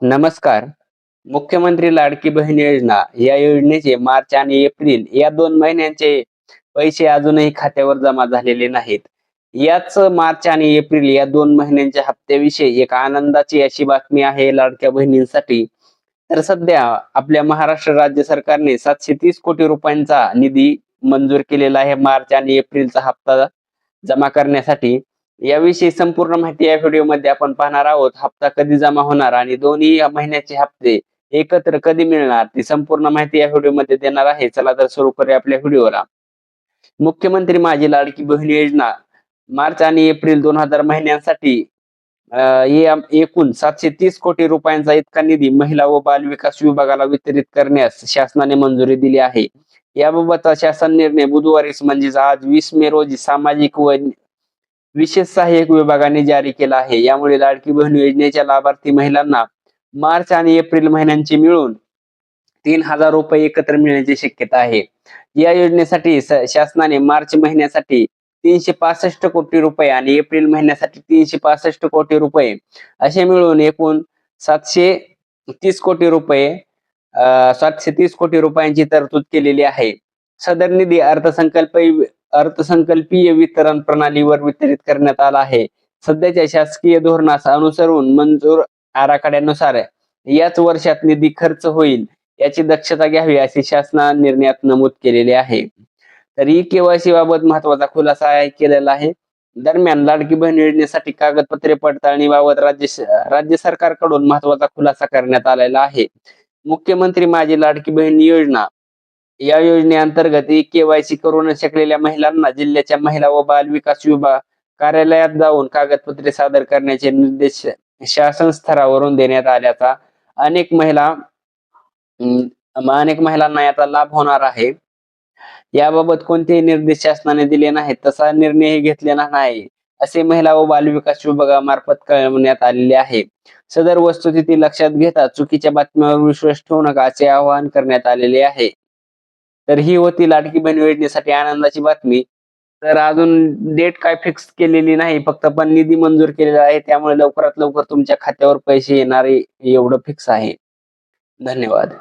नमस्कार. मुख्यमंत्री लाडकी बहीण योजना या योजनेचे मार्च आणि एप्रिल या 2 महिन्यांचे पैसे अजूनही खात्यावर जमा झालेले नाहीत. याच मार्च आणि एप्रिल या 2 महिन्यांच्या हप्त्याविषयी एक आनंदाची अशी बातमी आहे लाडक्या बहिणींसाठी. तर सध्या आपल्या महाराष्ट्र राज्य सरकारने 730 कोटी रुपयांचा निधी मंजूर केलेला आहे मार्च आणि एप्रिलचा हप्ता जमा करण्यासाठी. याविषयी संपूर्ण माहिती या व्हिडिओमध्ये आपण पाहणार आहोत. हप्ता कधी जमा होणार आणि दोन्ही महिन्याचे हप्ते एकत्र कधी मिळणार, ती संपूर्ण माहिती या व्हिडिओमध्ये देणार आहे. चला तर सुरू करूया आपल्या व्हिडिओला. मुख्यमंत्री माझी लाडकी बहीण योजना मार्च आणि एप्रिल 2000 महिन्यांसाठी एकूण 730 कोटी रुपयांचा इतका निधी महिला व बाल विकास विभागाला वितरित करण्यास शासनाने मंजुरी दिली आहे. याबाबतचा शासन निर्णय बुधवारीच म्हणजेच आज 20 मे रोजी सामाजिक व विशेष सहाय्यक विभागाने जारी केला आहे. यामुळे लाडकी बहीण योजनेच्या लाभार्थी महिलांना मार्च आणि एप्रिल महिन्यांची मिळून 3000 रुपये एकत्र मिळण्याची शक्यता आहे. या योजनेसाठी शासनाने मार्च महिन्यासाठी 365 कोटी रुपये आणि एप्रिल महिन्यासाठी 365 कोटी रुपये असे मिळून एकूण 730 कोटी रुपये 730 कोटी रुपयांची तरतूद केलेली आहे. सदर निधी अर्थसंकल्पीय वितरण प्रणालीवर वितरित करण्यात आला आहे. सध्याच्या शासकीय धोरणास अनुसरून मंजूर आराखड्यानुसार याच वर्षात निधी खर्च होईल याची दक्षता घ्यावी असे शासनाने निर्णयात नमूद केलेले आहे. तर ई-केवायसी बाबत महत्वाचा खुलासा केलेला आहे. दरम्यान लाडकी बहीण योजनेसाठी कागदपत्रे पडताळणीबाबत राज्य सरकारकडून महत्वाचा खुलासा करण्यात आलेला आहे. मुख्यमंत्री माझी लाडकी बहीण योजना या योजनेअंतर्गत ई-केवायसी करू न शकलेल्या महिलांना जिल्ह्याच्या महिला व बाल विकास विभाग कार्यालयात जाऊन कागदपत्रे सादर करण्याचे निर्देश शासन स्तरावरून देण्यात आल्याचा अनेक महिलांना याचा लाभ होणार आहे. याबाबत कोणतेही निर्देश शासनाने दिले नाहीत, तसा निर्णयही घेतलेला नाही असे महिला व बाल विकास विभागामार्फत कळवण्यात आलेले आहे. सदर वस्तुस्थिती लक्षात घेता चुकीच्या बातम्यांवर विश्वास ठेवू नका असे आवाहन करण्यात आलेले आहे. तर ही होती लाडकी बहीण योजनेसाठी आनंदाची बातमी. तर अजून डेट काय फिक्स केलेली नाही, फक्त पण निधी मंजूर केलेला आहे. त्यामुळे लवकरात लवकर तुमच्या खात्यावर पैसे येणारे एवढं फिक्स आहे. धन्यवाद.